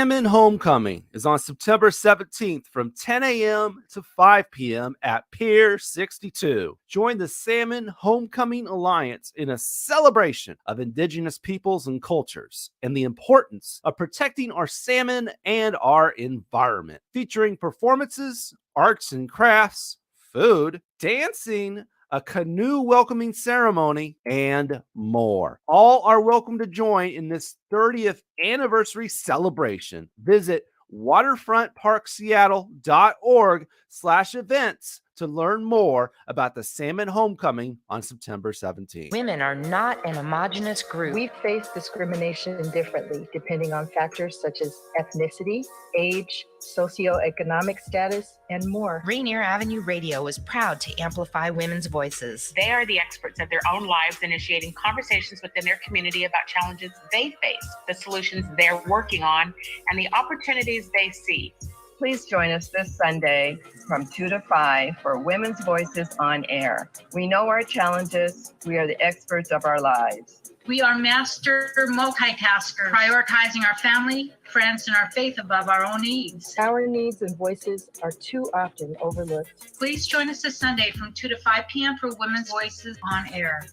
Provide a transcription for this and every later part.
Salmon Homecoming is on September 17th from 10 a.m. to 5 p.m. at Pier 62. Join the Salmon Homecoming Alliance in a celebration of Indigenous peoples and cultures and the importance of protecting our salmon and our environment. Featuring performances, arts and crafts, food, dancing, a canoe welcoming ceremony, and more. All are welcome to join in this 30th anniversary celebration. Visit waterfrontparkseattle.org/events to learn more about the Salmon Homecoming on September 17th. Women are not an homogenous group. We face discrimination differently depending on factors such as ethnicity, age, socioeconomic status, and more. Rainier Avenue Radio is proud to amplify women's voices. They are the experts of their own lives, initiating conversations within their community about challenges they face, the solutions they're working on, and the opportunities they see. Please join us this Sunday from 2 to 5 for Women's Voices on Air. We know our challenges. We are the experts of our lives. We are master multitaskers, prioritizing our family, friends, and our faith above our own needs. Our needs and voices are too often overlooked. Please join us this Sunday from 2 to 5 p.m. for Women's Voices on Air.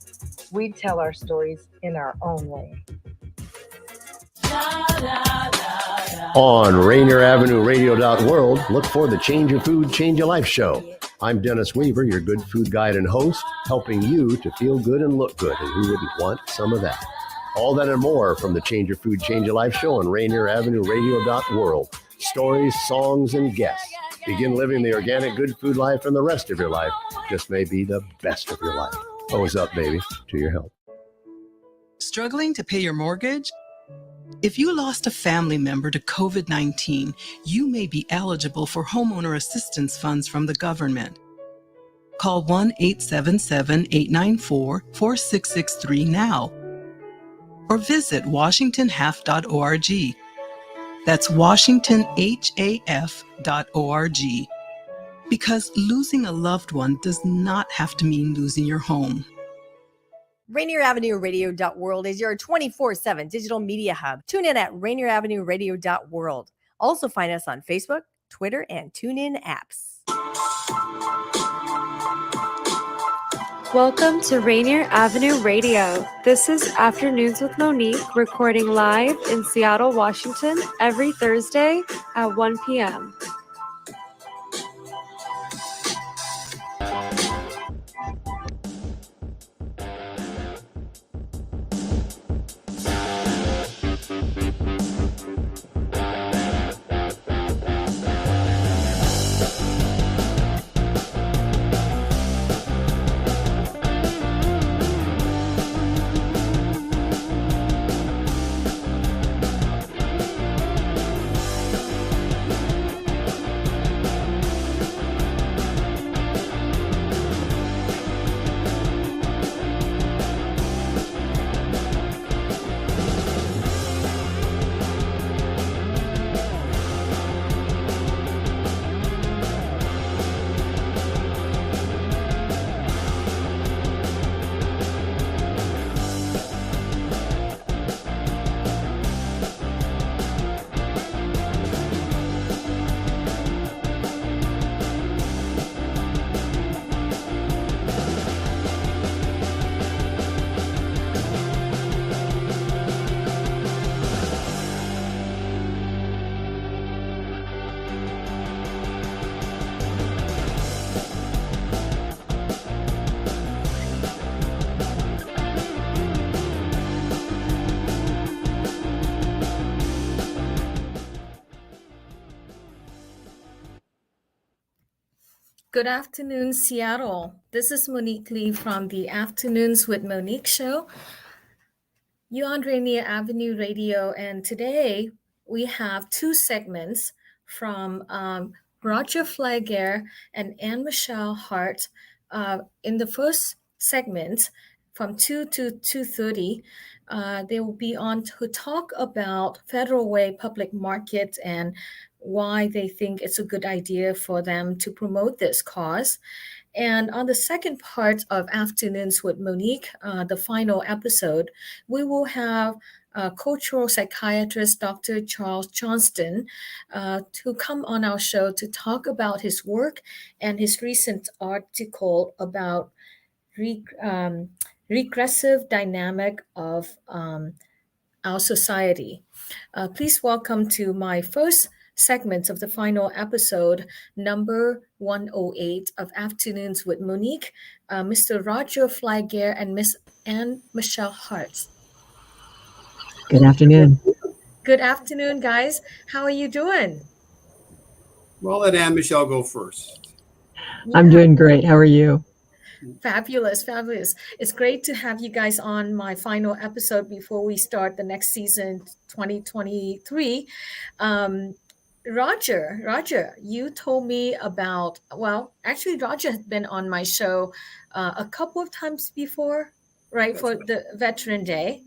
We tell our stories in our own way. On Rainier Avenue Radio.world, look for the Change Your Food, Change Your Life show. I'm Dennis Weaver, your good food guide and host, helping you to feel good and look good, and who wouldn't want some of that? All that and more from the Change Your Food, Change Your Life show on Rainier Avenue Radio.world. Stories, songs, and guests. Begin living the organic good food life, and the rest of your life just may be the best of your life. Hose up, baby, to your help. Struggling to pay your mortgage? If you lost a family member to COVID-19, you may be eligible for homeowner assistance funds from the government. Call 1-877-894-4663 now, or visit washingtonhaf.org. That's washingtonhaf.org. Because losing a loved one does not have to mean losing your home. Rainier Avenue Radio.world is your 24/7 digital media hub. Tune in at Rainier Avenue Radio.world. Also find us on Facebook, Twitter, and TuneIn apps. Welcome to Rainier Avenue Radio. This is Afternoons with Monique, recording live in Seattle, Washington, every Thursday at 1 p.m. Good afternoon, Seattle. This is Monique Lee from the Afternoons with Monique show. You're on Rainier Avenue Radio, and today we have two segments from Roger Flygare and AnnMichelle Hart. In the first segment, from 2 to 2:30, they will be on to talk about Federal Way Public Market and why they think it's a good idea for them to promote this cause. And on the second part of Afternoons with Monique, the final episode, we will have Cultural Psychologist Dr. Charles Johnston to come on our show to talk about his work and his recent article about regressive dynamic of our society. Please welcome to my first segment of the final episode, number 108 of Afternoons with Monique, Mr. Roger Flygare and Miss AnnMichelle Hart. Good afternoon. Good afternoon, guys. How are you doing? Well, let AnnMichelle go first. I'm doing great. How are you? Fabulous, fabulous. It's great to have you guys on my final episode before we start the next season, 2023. Roger, you told me about, well, actually, Roger has been on my show a couple of times before, right, for the Veteran Day,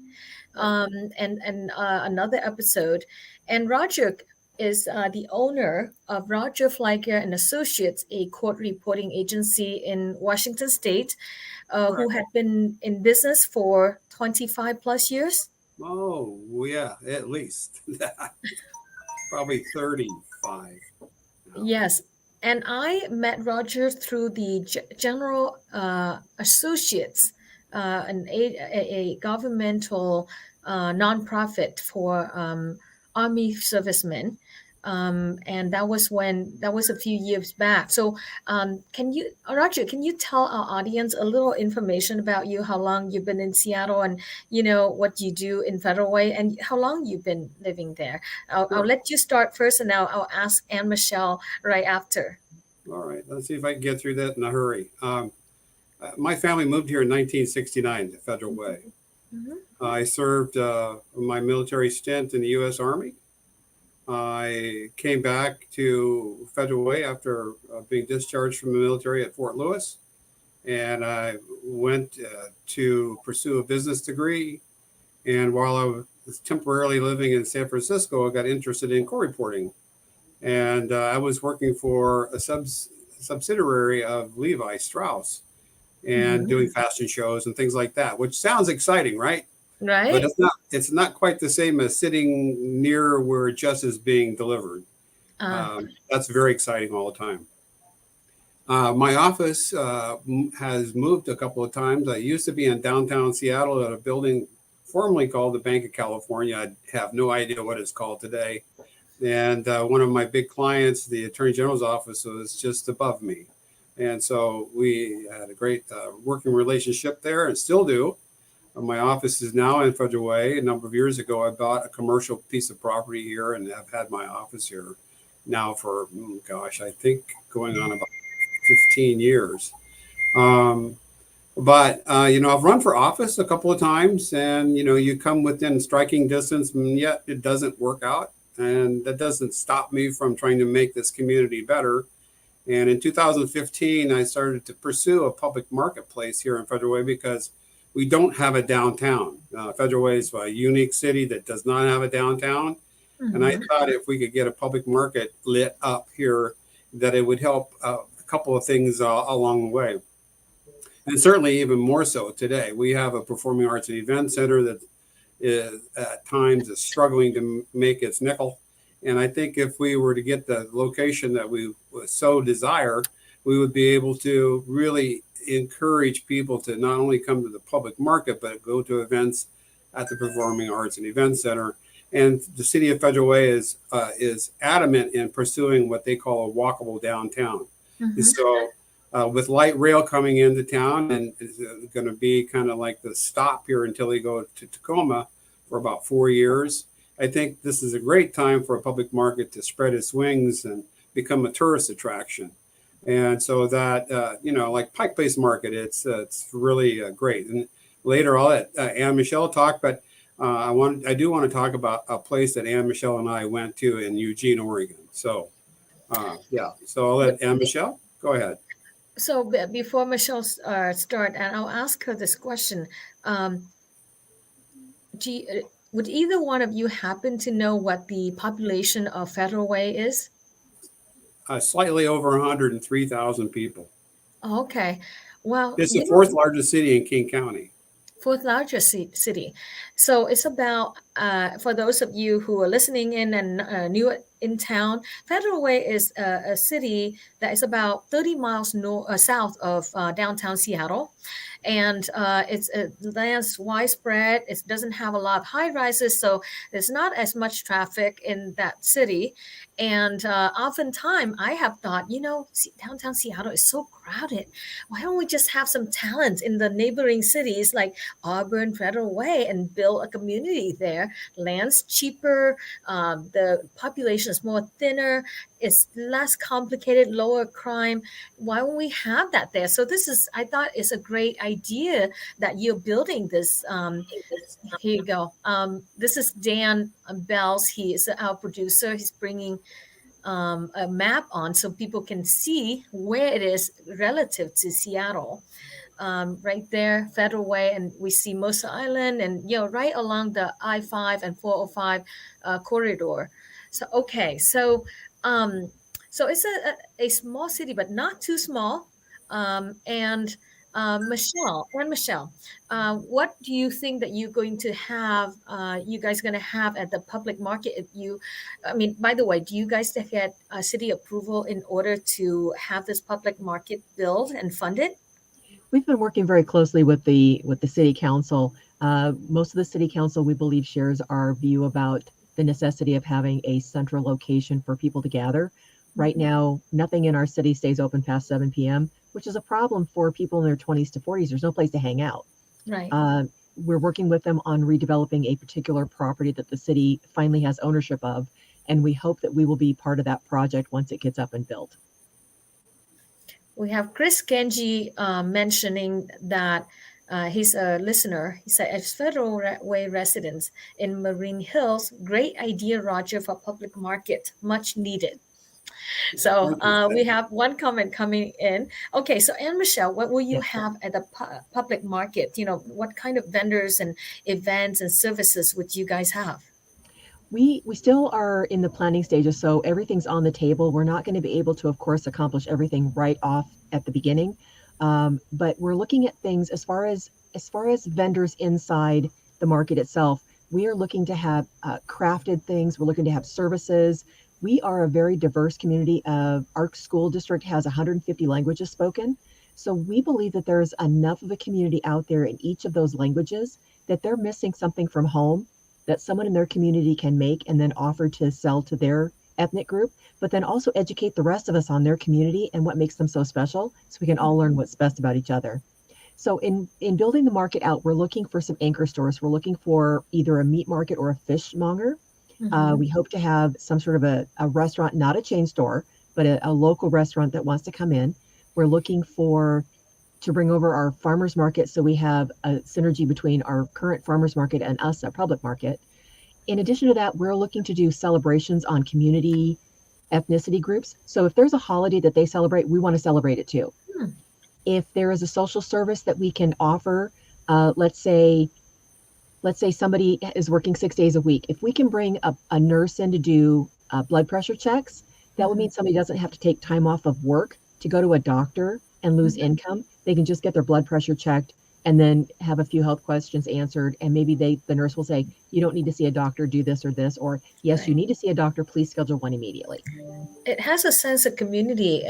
and another episode. And Roger is the owner of Roger Flygare and Associates, a court reporting agency in Washington State, who had been in business for 25 plus years. Oh, yeah, at least. Probably 35. Yes. And I met Roger through the General Associates, a governmental nonprofit for Army servicemen. And that was a few years back. So Roger, can you tell our audience a little information about you, how long you've been in Seattle and, what you do in Federal Way and how long you've been living there? I'll let you start first and I'll ask AnnMichelle right after. All right. Let's see if I can get through that in a hurry. My family moved here in 1969 to Federal Way. Mm-hmm. I served my military stint in the U.S. Army. I came back to Federal Way after being discharged from the military at Fort Lewis. And I went to pursue a business degree. And while I was temporarily living in San Francisco, I got interested in court reporting. And I was working for a subsidiary of Levi Strauss and doing fashion shows and things like that, which sounds exciting, right? Right. But it's not quite the same as sitting near where justice is being delivered. That's very exciting all the time. My office has moved a couple of times. I used to be in downtown Seattle at a building formerly called the Bank of California. I have no idea what it's called today. And one of my big clients, the Attorney General's office, was just above me. And so we had a great working relationship there and still do. My office is now in Federal Way. A number of years ago, I bought a commercial piece of property here and have had my office here now for, I think going on about 15 years. But I've run for office a couple of times and, you come within striking distance and yet it doesn't work out. And that doesn't stop me from trying to make this community better. And in 2015, I started to pursue a public marketplace here in Federal Way because we don't have a downtown. Federal Way is a unique city that does not have a downtown. Mm-hmm. And I thought if we could get a public market lit up here, that it would help a couple of things along the way. And certainly even more so today. We have a performing arts and event center that is at times is struggling to make its nickel. And I think if we were to get the location that we so desire, we would be able to really encourage people to not only come to the public market, but go to events at the Performing Arts and Event Center. And the city of Federal Way is adamant in pursuing what they call a walkable downtown. Mm-hmm. So with light rail coming into town, and it's going to be kind of like the stop here until they go to Tacoma for about 4 years. I think this is a great time for a public market to spread its wings and become a tourist attraction. And so that, like Pike Place Market, it's really great. And later I'll let AnnMichelle talk, but I do want to talk about a place that AnnMichelle and I went to in Eugene, Oregon. So, so I'll let AnnMichelle go ahead. So before Michelle start, and I'll ask her this question. Would either one of you happen to know what the population of Federal Way is? Slightly over 103,000 people. Okay. Well, it's the fourth largest city in King County. fourth largest city. So it's about, for those of you who are listening in and new in town, Federal Way is a city that is about 30 miles south of downtown Seattle. And it's lands widespread. It doesn't have a lot of high rises, so there's not as much traffic in that city. And oftentimes I have thought, downtown Seattle is so crowded. Why don't we just have some talent in the neighboring cities like Auburn, Federal Way, and build a community there? Land's cheaper, the population is more thinner, it's less complicated, lower crime. Why don't we have that there? So I thought it's a great idea that you're building this. Here you go. This is Dan Bells. He is our producer. He's bringing a map on so people can see where it is relative to Seattle. Right there, Federal Way, and we see Mercer Island, and right along the I-5 and 405 corridor. So so it's a small city, but not too small. And Michelle, what do you think that you're going to have? You guys going to have at the public market? By the way, do you guys get city approval in order to have this public market built and funded? We've been working very closely with the city council. Most of the city council, we believe, shares our view about the necessity of having a central location for people to gather. Right now, nothing in our city stays open past 7 p.m., which is a problem for people in their 20s to 40s. There's no place to hang out. Right. We're working with them on redeveloping a particular property that the city finally has ownership of, and we hope that we will be part of that project once it gets up and built. We have Chris Genji mentioning that he's a listener. He said, as Federal Way residents in Marine Hills, great idea, Roger, for public market, much needed. So we have one comment coming in. Okay, so AnnMichelle, what will you have at the public market? What kind of vendors and events and services would you guys have? We still are in the planning stages, so everything's on the table. We're not going to be able to, of course, accomplish everything right off at the beginning, but we're looking at things as far as vendors inside the market itself. We are looking to have crafted things. We're looking to have services. We are a very diverse community. Our school district has 150 languages spoken, so we believe that there's enough of a community out there in each of those languages that they're missing something from home that someone in their community can make and then offer to sell to their ethnic group, but then also educate the rest of us on their community and what makes them so special, so we can all learn what's best about each other. So in building the market out, we're looking for some anchor stores. We're looking for either a meat market or a fishmonger. Mm-hmm. We hope to have some sort of a restaurant, not a chain store, but a local restaurant that wants to come in. We're looking to bring over our farmers market, so we have a synergy between our current farmers market and us, our public market. In addition to that, we're looking to do celebrations on community ethnicity groups. So if there's a holiday that they celebrate, we want to celebrate it too. If there is a social service that we can offer, let's say somebody is working 6 days a week. If we can bring a nurse in to do blood pressure checks, that would mean somebody doesn't have to take time off of work to go to a doctor and lose income. They can just get their blood pressure checked and then have a few health questions answered. And maybe the nurse will say, you don't need to see a doctor, do this or this, or yes, right, you need to see a doctor, please schedule one immediately. It has a sense of community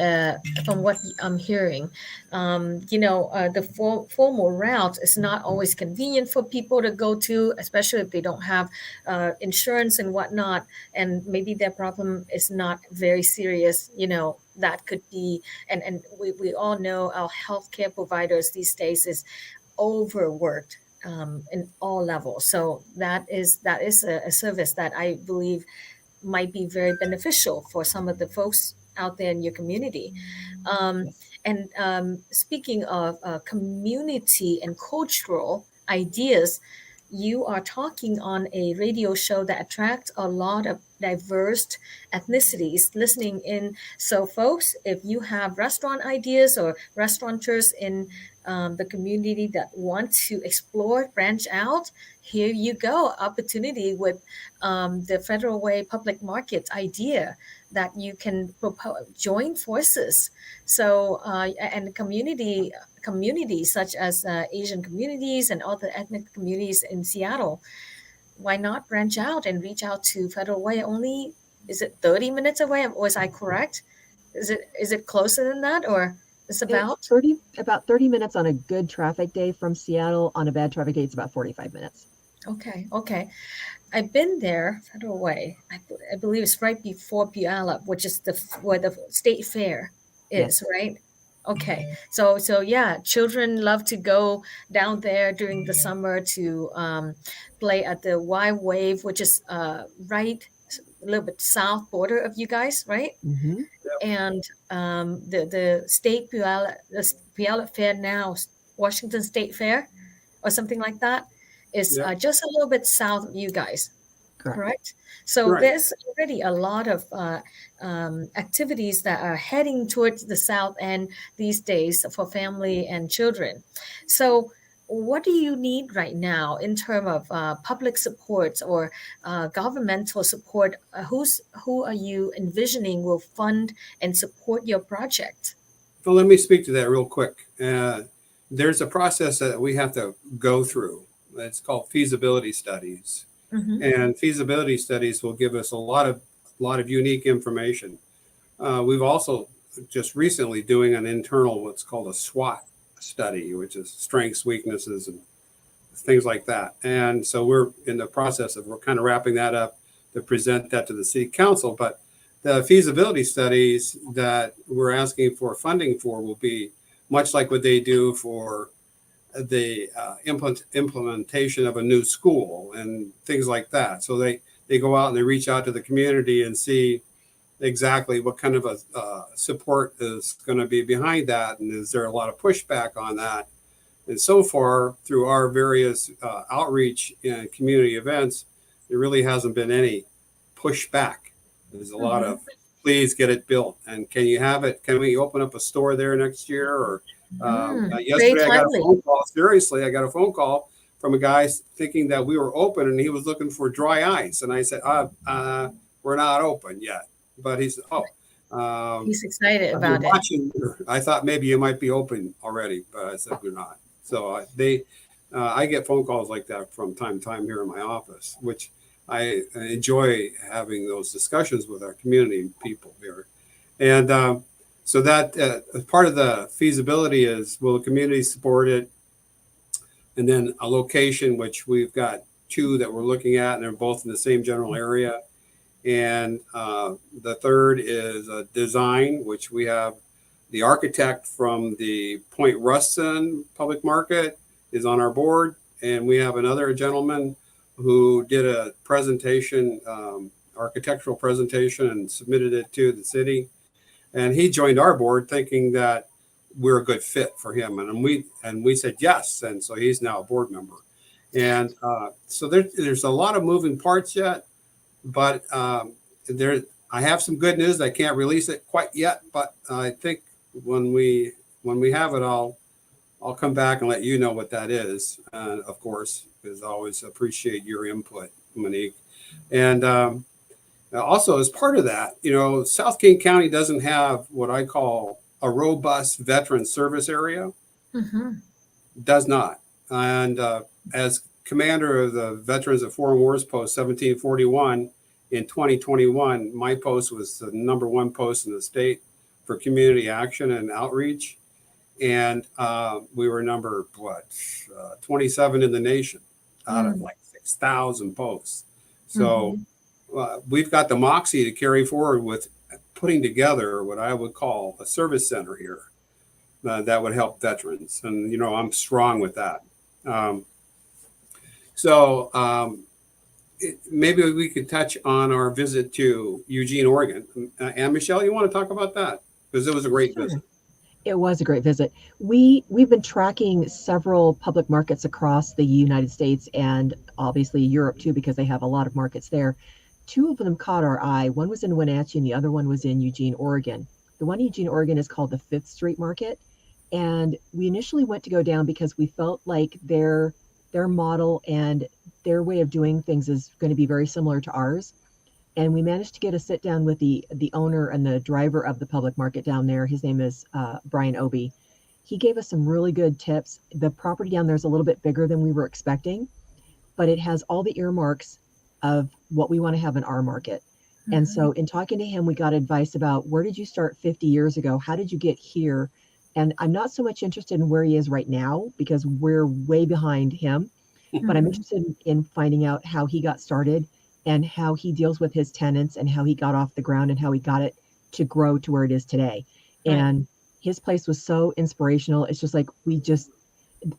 from what I'm hearing. The formal route is not always convenient for people to go to, especially if they don't have insurance and whatnot. And maybe their problem is not very serious, that could be, and we all know our healthcare providers these days is overworked in all levels. So that is a service that I believe might be very beneficial for some of the folks out there in your community. Speaking of community and cultural ideas, you are talking on a radio show that attracts a lot of diverse ethnicities listening in. So folks, if you have restaurant ideas or restaurateurs in the community that want to explore, branch out, here you go, opportunity with the Federal Way public market idea. that you can join forces. So and communities such as Asian communities and other ethnic communities in Seattle, why not branch out and reach out to Federal Way? Only, is it 30 minutes away? Was I correct? Is it closer than that, or it's about? It's about 30 minutes on a good traffic day from Seattle. On a bad traffic day, it's about 45 minutes. Okay. I've been there, Federal Way. I believe it's right before Puyallup, which is where the state fair is, yes. Right? Okay. So yeah, children love to go down there during the summer to play at the Y Wave, which is right a little bit south border of you guys, right? Mm-hmm. And the state Puyallup Fair now, Washington State Fair, or something like that, is just a little bit south of you guys, correct? So there's already a lot of activities that are heading towards the south end these days for family and children. So what do you need right now in terms of public support or governmental support? Who are you envisioning will fund and support your project? Well, let me speak to that real quick. There's a process that we have to go through. It's called feasibility studies. Mm-hmm. And feasibility studies will give us a lot of unique information. We've also just recently doing an internal, what's called a SWOT study, which is strengths, weaknesses, and things like that. And so we're in the process of, we're kind of wrapping that up to present that to the city council. But the feasibility studies that we're asking for funding for will be much like what they do for the implementation of a new school and things like that. So they go out and they reach out to the community and see exactly what kind of a support is going to be behind that, and is there a lot of pushback on that. And so far, through our various outreach and community events, there really hasn't been any pushback. There's a lot of, please get it built, and can you have it? Can we open up a store there next year? Or yesterday I got a phone call. Seriously, I got a phone call from a guy thinking that we were open, and he was looking for dry ice. And I said, we're not open yet. But he's he's excited about it. I thought maybe you might be open already, but I said we're not. So I get phone calls like that from time to time here in my office, which I enjoy having those discussions with our community people here. And so that part of the feasibility is, will the community support it? And then a location, which we've got 2 that we're looking at, and they're both in the same general area. And the third is a design, which we have the architect from the Point Ruston Public Market is on our board. And we have another gentleman who did a presentation, architectural presentation, and submitted it to the city. And he joined our board thinking that we're a good fit for him. And we said yes. And so he's now a board member. And so there's a lot of moving parts yet. But I have some good news. I can't release it quite yet, but I think when we have it, I'll come back and let you know what that is. Of course, because I always appreciate your input, Monique. And also, as part of that, South King County doesn't have what I call a robust veteran service area. Mm-hmm. Does not. And as commander of the Veterans of Foreign Wars Post 1741 in 2021, my post was the #1 post in the state for community action and outreach. And we were number 27 in the nation out of like 6,000 posts. So we've got the moxie to carry forward with putting together what I would call a service center here that would help veterans. And, I'm strong with that. Maybe we could touch on our visit to Eugene, Oregon. AnnMichelle, you want to talk about that? Because it was a great visit. It was a great visit. We've been tracking several public markets across the United States and obviously Europe too, because they have a lot of markets there. 2 of them caught our eye. One was in Wenatchee and the other one was in Eugene, Oregon. The one in Eugene, Oregon is called the 5th Street Market. And we initially went to go down because we felt like their model and their way of doing things is going to be very similar to ours. And we managed to get a sit down with the owner and the driver of the public market down there. His name is Brian Obie. He gave us some really good tips. The property down there is a little bit bigger than we were expecting, but it has all the earmarks of what we want to have in our market. Mm-hmm. And so in talking to him, we got advice about, where did you start 50 years ago? How did you get here? And I'm not so much interested in where he is right now, because we're way behind him, but I'm interested in finding out how he got started and how he deals with his tenants and how he got off the ground and how he got it to grow to where it is today. Right. And his place was so inspirational. It's just like,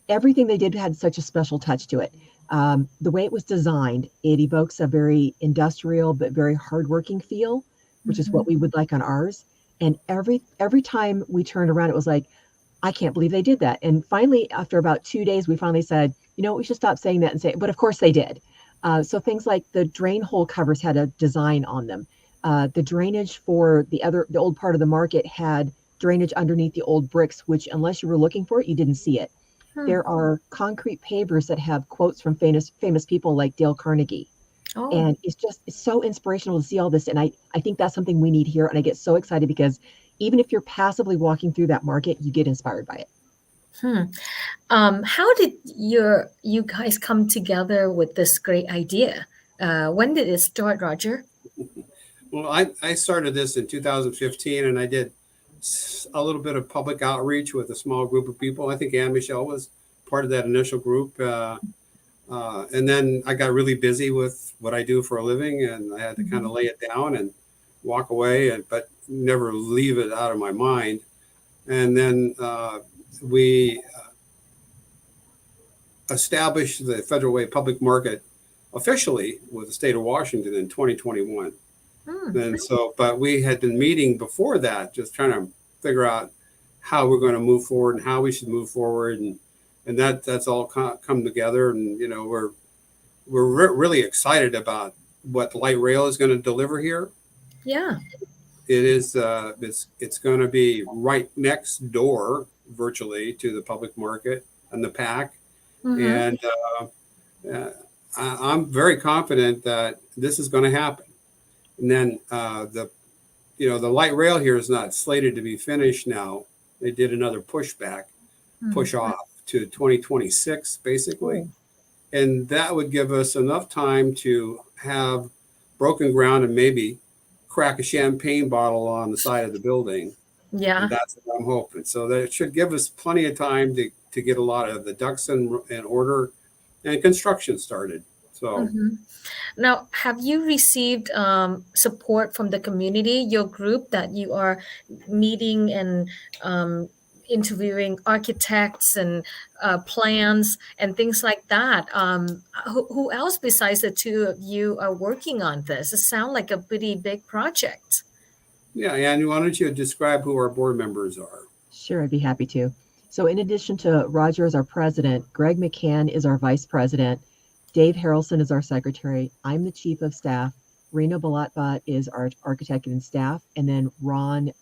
everything they did had such a special touch to it. The way it was designed, it evokes a very industrial but very hardworking feel, which is what we would like on ours. And every time we turned around, it was like, I can't believe they did that. And finally, after about 2 days, we finally said, we should stop saying that and say, but of course they did. So things like the drain hole covers had a design on them. The drainage for the old part of the market had drainage underneath the old bricks, which unless you were looking for it, you didn't see it. There are concrete pavers that have quotes from famous people like Dale Carnegie. Oh. And it's so inspirational to see all this. And I think that's something we need here. And I get so excited because even if you're passively walking through that market, you get inspired by it. How did you guys come together with this great idea? When did it start, Roger? Well, I started this in 2015, and I did a little bit of public outreach with a small group of people. I think AnnMichelle was part of that initial group. And then I got really busy with what I do for a living, and I had to kind of lay it down and walk away, but never leave it out of my mind. And then we established the Federal Way Public Market officially with the state of Washington in 2021. And so, but we had been meeting before that, just trying to figure out how we're going to move forward and how we should move forward. And that's all come together. And, we're really excited about what light rail is going to deliver here. Yeah. It is, it's going to be right next door virtually to the public market and the PAC. And I'm very confident that this is going to happen. And then the light rail here is not slated to be finished now. They did another push off to 2026, basically. And that would give us enough time to have broken ground and maybe crack a champagne bottle on the side of the building. Yeah. And that's what I'm hoping. So that should give us plenty of time to get a lot of the ducks in order and construction started. So now, have you received support from the community, your group that you are meeting and interviewing architects and plans and things like that? Who else besides the two of you are working on this? It sounds like a pretty big project. Yeah, Ann, why don't you describe who our board members are? Sure, I'd be happy to. So in addition to Roger as our president, Greg McCann is our vice president, Dave Harrelson is our secretary, I'm the chief of staff, Reno Balatbat is our architect and staff, and then Ron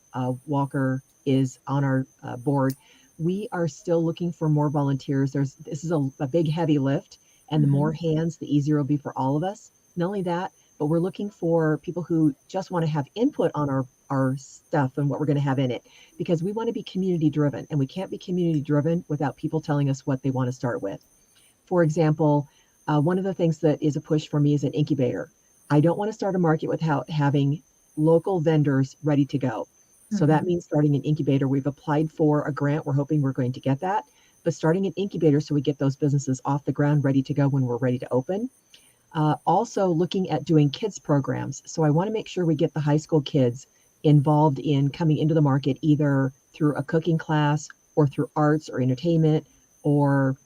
Walker is on our board. We are still looking for more volunteers. This is a big, heavy lift, and the more hands, the easier it'll be for all of us. Not only that, but we're looking for people who just want to have input on our stuff and what we're going to have in it, because we want to be community driven, and we can't be community driven without people telling us what they want to start with. For example, one of the things that is a push for me is an incubator. I don't want to start a market without having local vendors ready to go. So that means starting an incubator. We've applied for a grant. We're hoping we're going to get that, but starting an incubator so we get those businesses off the ground, ready to go when we're ready to open. Also looking at doing kids programs. So I want to make sure we get the high school kids involved in coming into the market, either through a cooking class or through arts or entertainment, or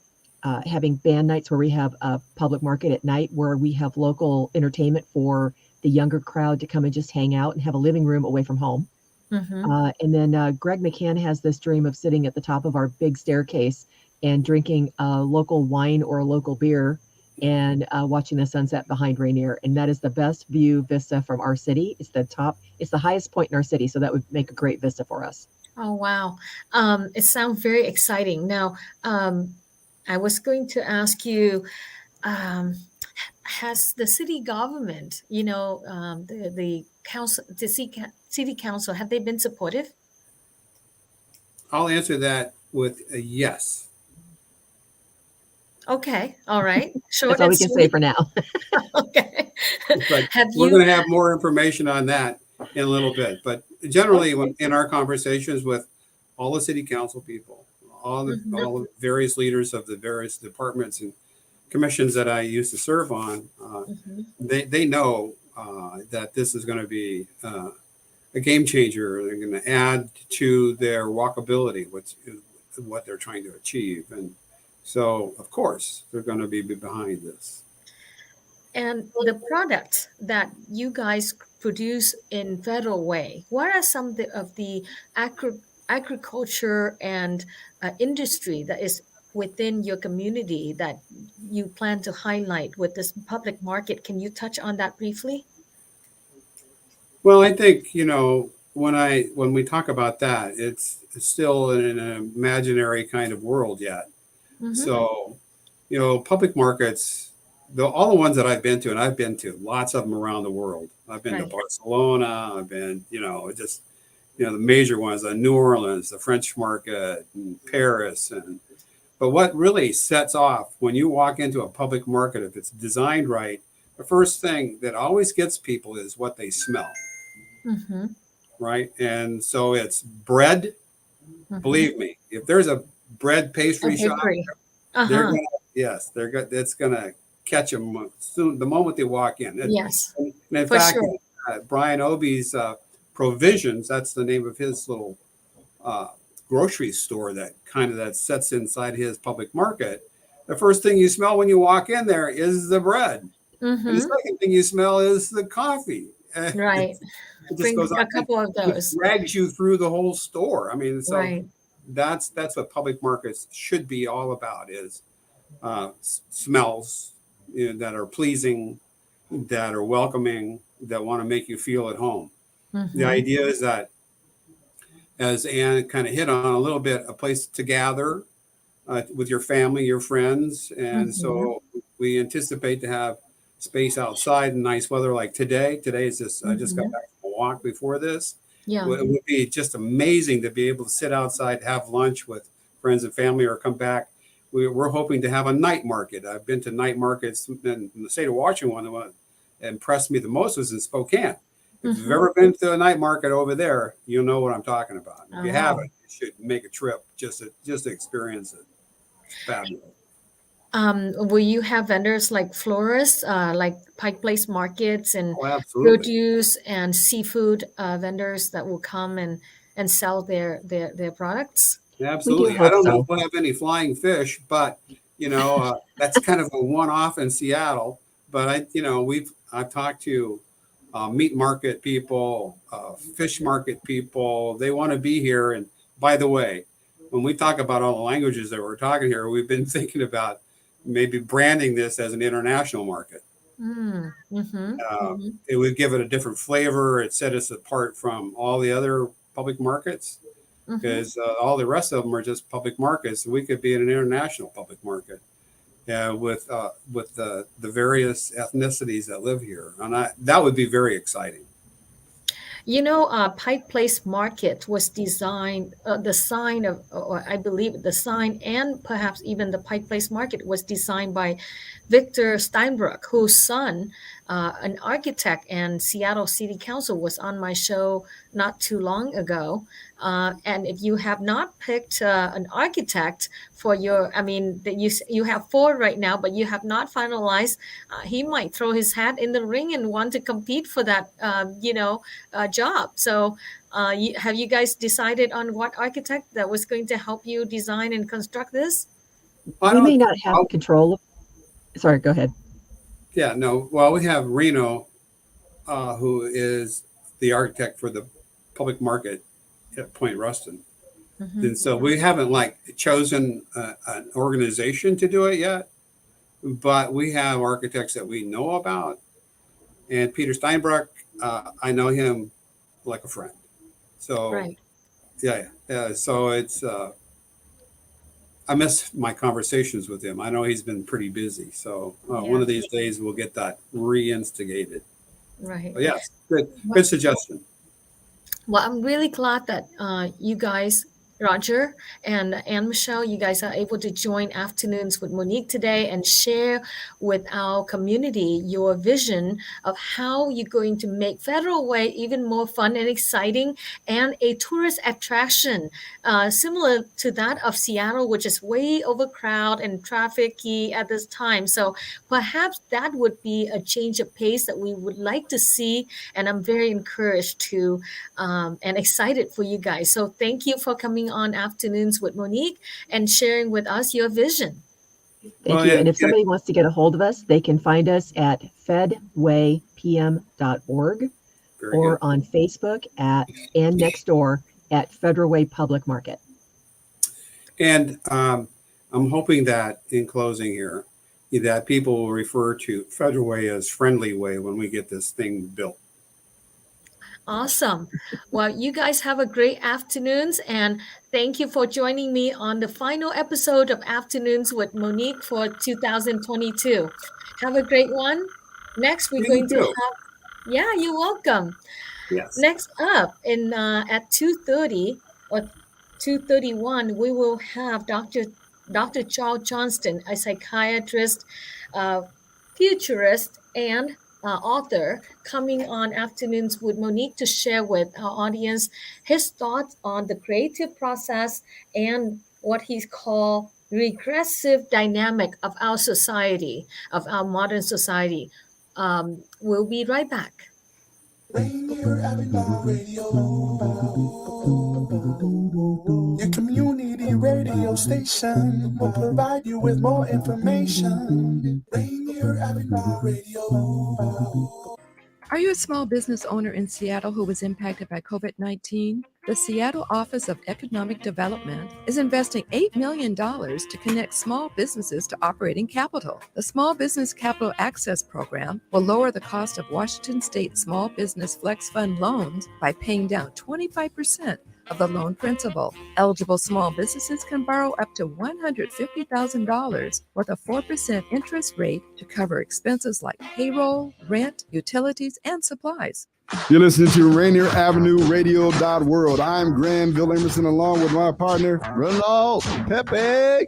having band nights where we have a public market at night where we have local entertainment for the younger crowd to come and just hang out and have a living room away from home. And then Greg McCann has this dream of sitting at the top of our big staircase and drinking a local wine or a local beer and watching the sunset behind Rainier. And that is the best view vista from our city. It's the highest point in our city. So that would make a great vista for us. Oh, wow. It sounds very exciting. Now, I was going to ask you, has the city government, the council, the city council, have they been supportive? I'll answer that with a yes. Okay, all right. That's all we can say for now. Okay. But we're going to have more information on that in a little bit. But generally, in our conversations with all the city council people, all the various leaders of the various departments and commissions that I used to serve on, they know that this is going to be a game changer. They're going to add to their walkability, what they're trying to achieve. And so, of course, they're going to be behind this. And the products that you guys produce in Federal Way, what are some of the agriculture and industry that is within your community that you plan to highlight with this public market? Can you touch on that briefly? Well, I think, when we talk about that, it's still in an imaginary kind of world yet. So, public markets, all the ones that I've been to, and I've been to lots of them around the world. I've been to Barcelona. I've been, the major ones, New Orleans, the French market, and Paris. But what really sets off when you walk into a public market, if it's designed right, the first thing that always gets people is what they smell. Right? And so it's bread. Believe me, if there's a bread pastry shop, it's going to catch them soon, the moment they walk in. Yes. And in fact, Brian Obie's Provisions, that's the name of his little grocery store that sets inside his public market. The first thing you smell when you walk in there is the bread. And the second thing you smell is the coffee. Right. It just goes on. A couple of those. It drags you through the whole store. I mean, so that's what public markets should be all about, is smells that are pleasing, that are welcoming, that want to make you feel at home. The idea is that, as Ann kind of hit on a little bit, a place to gather with your family, your friends. And so we anticipate to have space outside in nice weather like today. Today is just, I just got back from a walk before this. Yeah. It would be just amazing to be able to sit outside, have lunch with friends and family, or come back. We're hoping to have a night market. I've been to night markets in the state of Washington. One that impressed me the most was in Spokane. If you've ever been to a night market over there, you'll know what I'm talking about. If you haven't, you should make a trip just to experience it. It's fabulous. Will you have vendors like florists, like Pike Place markets, and produce and seafood vendors that will come and sell their products? Absolutely. I don't know if we'll have any flying fish, but that's kind of a one-off in Seattle. But I've talked to meat market people, fish market people. They want to be here. And by the way, when we talk about all the languages that we're talking here, we've been thinking about maybe branding this as an international market. It would give it a different flavor. It set us apart from all the other public markets, because all the rest of them are just public markets. We could be in an international public market with the various ethnicities that live here, and that would be very exciting. Pike Place Market was designed, the sign and perhaps even the Pike Place Market was designed by Victor Steinbruck, whose son, an architect and Seattle City Council, was on my show not too long ago. And if you have not picked an architect for you have 4 right now, but you have not finalized, he might throw his hat in the ring and want to compete for that, job. So have you guys decided on what architect that was going to help you design and construct this? We may not have control of. Sorry, go ahead. Yeah, no. Well, we have Reno, who is the architect for the public market at Point Ruston. And so we haven't chosen an organization to do it yet, but we have architects that we know about. And Peter Steinbruck, I know him like a friend. So, yeah. So it's, I miss my conversations with him. I know he's been pretty busy. So one of these days we'll get that reinstigated. Right. But yes, good suggestion. Well, I'm really glad that you guys, Roger and AnnMichelle, you guys are able to join Afternoons with Monique today and share with our community your vision of how you're going to make Federal Way even more fun and exciting and a tourist attraction similar to that of Seattle, which is way overcrowded and trafficy at this time. So perhaps that would be a change of pace that we would like to see. And I'm very encouraged to and excited for you guys. So thank you for coming on Afternoons with Monique and sharing with us your vision. Thank you. And if somebody wants to get a hold of us, they can find us at fedwaypm.org or on Facebook and next door at Federal Way Public Market. And I'm hoping that in closing here, that people will refer to Federal Way as Friendly Way when we get this thing built. Awesome. Well, you guys have a great afternoons, and thank you for joining me on the final episode of Afternoons with Monique for 2022. Have a great one. Next, we're going to have, you're welcome. Yes. Next up at 2:30 or 2:31, we will have Dr. Charles Johnston, a psychiatrist, futurist, and author, coming on Afternoons with Monique to share with our audience his thoughts on the creative process and what he's called regressive dynamic of our society, of our modern society. We'll be right back. Rainier Avenue Radio, your community radio station will provide you with more information. Rainier Avenue Radio. Are you a small business owner in Seattle who was impacted by COVID-19? The Seattle Office of Economic Development is investing $8 million to connect small businesses to operating capital. The Small Business Capital Access Program will lower the cost of Washington State Small Business Flex Fund loans by paying down 25% of the loan principal. Eligible small businesses can borrow up to $150,000 with a 4% interest rate to cover expenses like payroll, rent, utilities, and supplies. You're listening to Rainier Avenue Radio.world. I'm Granville Emerson along with my partner, Ronald Pepe. And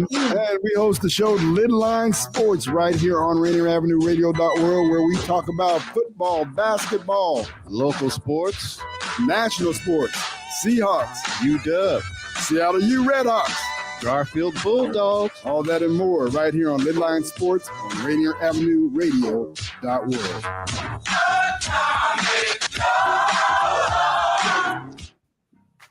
we host the show Little Line Sports right here on Rainier Avenue Radio.world, where we talk about football, basketball, local sports, national sports, Seahawks, UW, Seattle U Redhawks, Garfield Bulldogs, all that and more right here on Little Line Sports on Rainier Avenue Radio.world.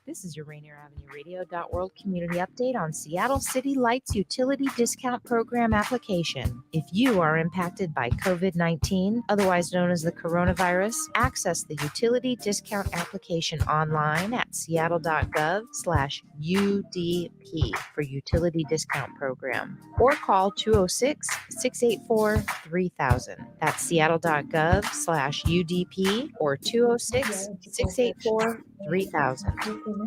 This is your Rainier Avenue Radio.world community update on Seattle City Lights Utility Discount Program application. If you are impacted by COVID-19, otherwise known as the coronavirus, access the utility discount application online at seattle.gov/UDP for utility discount program, or call 206-684-3000. That's seattle.gov/UDP or 206-684-3000.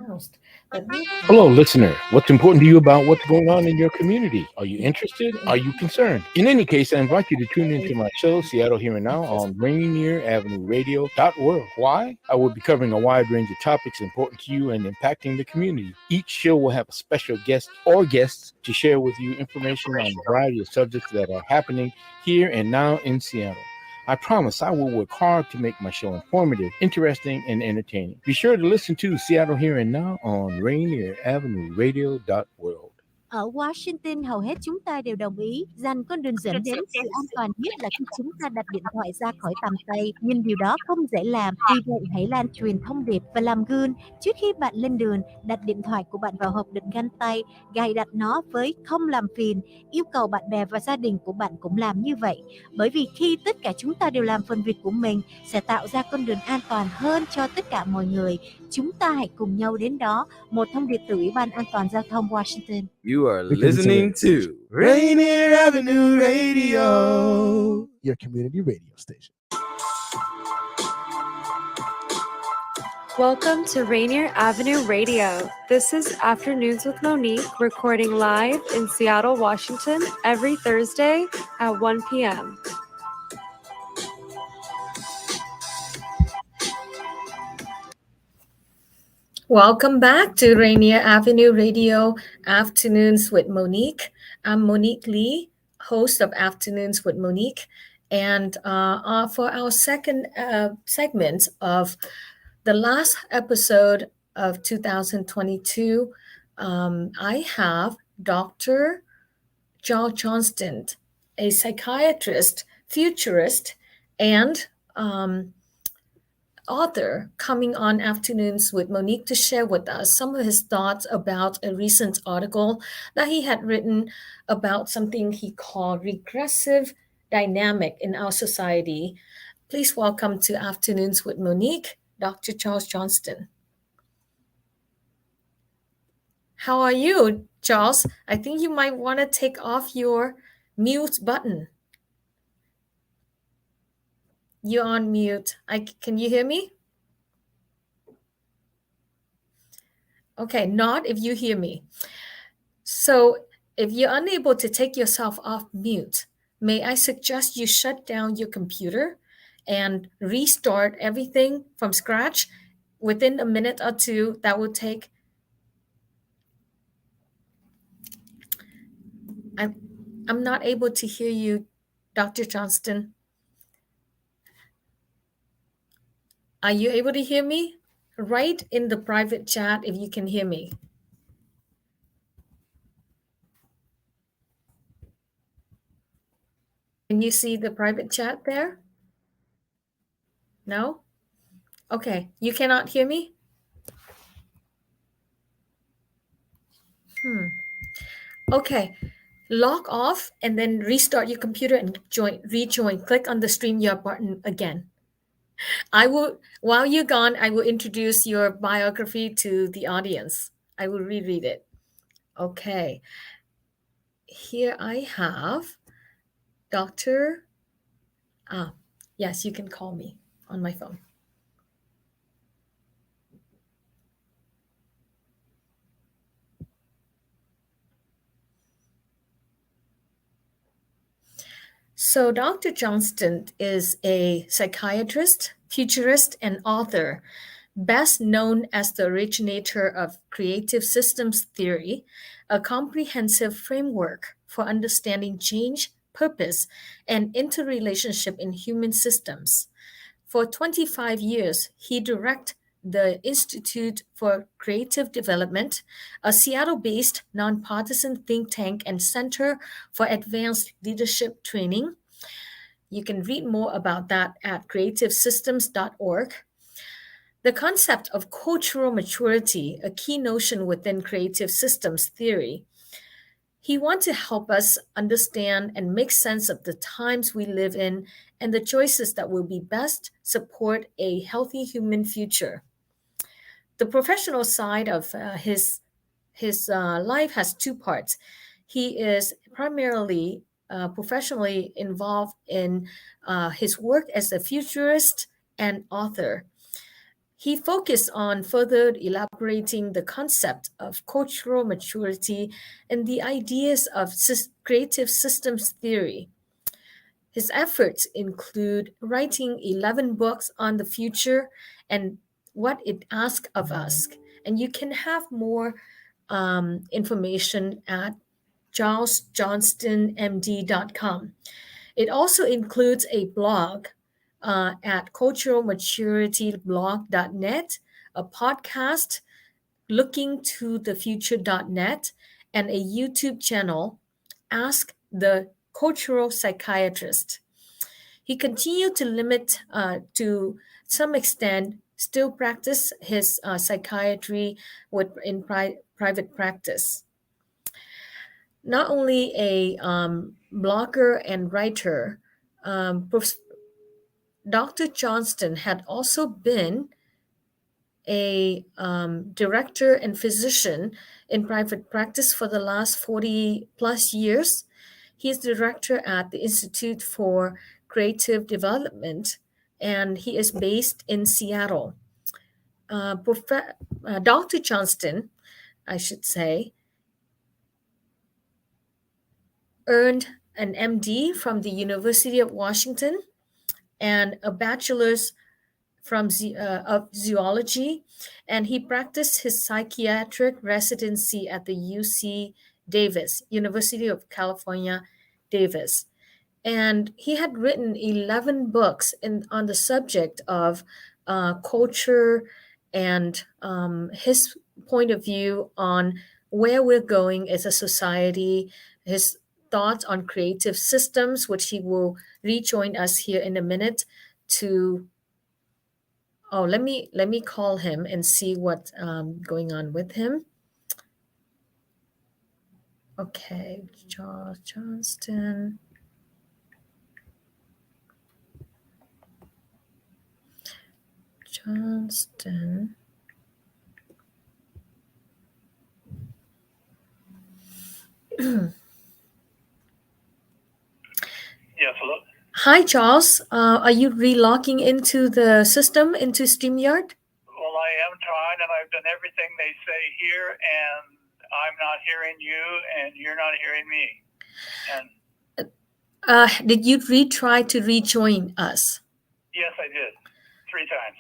Hello, listener. What's important to you about what's going on in your community? Are you interested? Are you concerned? In any case, I invite you to tune into my show, Seattle Here and Now, on Rainier Avenue Radio.world. Why? I will be covering a wide range of topics important to you and impacting the community. Each show will have a special guest or guests to share with you information on a variety of subjects that are happening here and now in Seattle. I promise I will work hard to make my show informative, interesting, and entertaining. Be sure to listen to Seattle Here and Now on Rainier Avenue Radio.world. Ở Washington, hầu hết chúng ta đều đồng ý rằng con đường dẫn đến sự an toàn nhất là khi chúng ta đặt điện thoại ra khỏi tầm tay. Nhưng điều đó không dễ làm, vì vậy hãy lan truyền thông điệp và làm gương. Trước khi bạn lên đường, đặt điện thoại của bạn vào hộp đựng găng tay, gài đặt nó với không làm phiền. Yêu cầu bạn bè và gia đình của bạn cũng làm như vậy. Bởi vì khi tất cả chúng ta đều làm phần việc của mình, sẽ tạo ra con đường an toàn hơn cho tất cả mọi người. Chúng ta hãy cùng nhau đến đó. Một thông điệp từ Ủy ban An toàn Giao thông Washington. You are listening to Rainier Avenue Radio, your community radio station. Welcome to Rainier Avenue Radio. This is Afternoons with Monique, recording live in Seattle, Washington, every Thursday at 1 p.m. Welcome back to Rainier Avenue Radio Afternoons with Monique. I'm Monique Lee, host of Afternoons with Monique. And for our second segment of the last episode of 2022, I have Dr. Johnston, a psychiatrist, futurist, and author, coming on Afternoons with Monique to share with us some of his thoughts about a recent article that he had written about something he called regressive dynamic in our society. Please welcome to Afternoons with Monique, Dr. Charles Johnston. How are you, Charles? I think you might want to take off your mute button. You're on mute. Can you hear me? Okay, not if you hear me. So if you're unable to take yourself off mute, may I suggest you shut down your computer and restart everything from scratch within a minute or two. That will take. I'm not able to hear you, Dr. Johnston. Are you able to hear me? Write in the private chat if you can hear me. Can you see the private chat there? No? Okay, you cannot hear me? Okay, log off and then restart your computer and rejoin. Click on the StreamYard button again. While you're gone, I will introduce your biography to the audience. I will reread it. Okay. Here I have Dr. Yes, you can call me on my phone. So Dr. Johnston is a psychiatrist, futurist, and author, best known as the originator of creative systems theory, a comprehensive framework for understanding change, purpose, and interrelationship in human systems. For 25 years, he directed the Institute for Creative Development, a Seattle-based nonpartisan think tank and center for advanced leadership training. You can read more about that at creativesystems.org. The concept of cultural maturity, a key notion within creative systems theory. He wants to help us understand and make sense of the times we live in and the choices that will be best support a healthy human future. The professional side of his life has two parts. He is primarily professionally involved in his work as a futurist and author. He focused on further elaborating the concept of cultural maturity and the ideas of creative systems theory. His efforts include writing 11 books on the future and what it asks of us. And you can have more information at charlesjohnstonmd.com. It also includes a blog at culturalmaturityblog.net, a podcast, lookingtothefuture.net, and a YouTube channel, Ask the Cultural Psychiatrist. He continued to limit, to some extent, still practice his psychiatry in private practice. Not only a blogger and writer, Dr. Johnston had also been a director and physician in private practice for the last 40 plus years. He is director at the Institute for Creative Development, and he is based in Seattle. Dr. Johnston, I should say, earned an MD from the University of Washington and a bachelor's of zoology, and he practiced his psychiatric residency at the UC Davis, University of California, Davis. And he had written 11 books on the subject of culture and his point of view on where we're going as a society, his thoughts on creative systems, which he will rejoin us here in a minute to. Oh, let me call him and see what's going on with him. Okay, Johnston. Johnston. Yes, hello. Hi, Charles. Are you relogging into the system, into StreamYard? Well, I am trying, and I've done everything they say here, and I'm not hearing you, and you're not hearing me. And did you retry to rejoin us? Yes, I did. 3 times.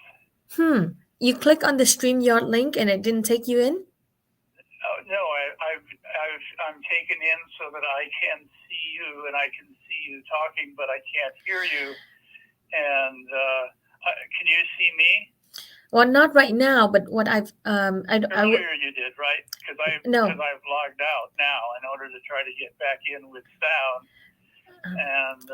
You click on the StreamYard link, and it didn't take you in? No, I'm taken in so that I can see you, and I can see you talking, but I can't hear you. And can you see me? Well, not right now, but what I've earlier you did, right? Because I've logged out now in order to try to get back in with sound. And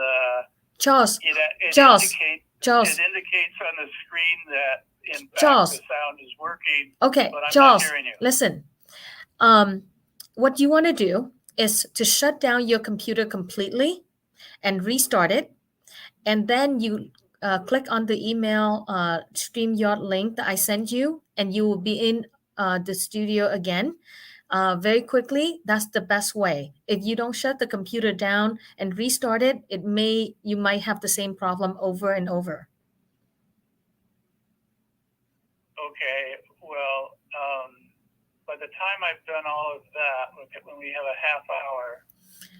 Charles, it Charles, indicates on the screen that in fact Charles, the sound is working. Okay, but I'm Charles, not hearing you. listen. What you want to do is to shut down your computer completely and restart it. And then you click on the email StreamYard link that I sent you, and you will be in the studio again very quickly. That's the best way. If you don't shut the computer down and restart it, you might have the same problem over and over. Okay, well, by the time I've done all of that, when we have a half hour,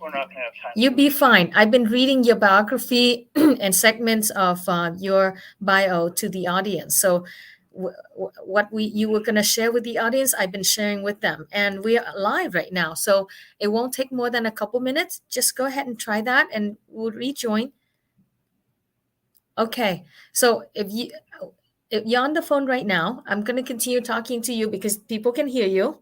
we're not going to have time. You'll be fine. I've been reading your biography and segments of your bio to the audience. So what you were going to share with the audience, I've been sharing with them. And we are live right now. So it won't take more than a couple minutes. Just go ahead and try that and we'll rejoin. Okay. So if you're on the phone right now, I'm going to continue talking to you because people can hear you.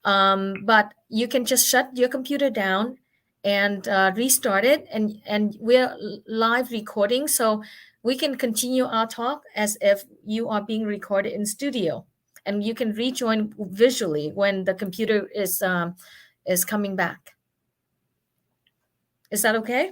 But you can just shut your computer down and restart it. And we're live recording, so we can continue our talk as if you are being recorded in studio. And you can rejoin visually when the computer is coming back. Is that okay?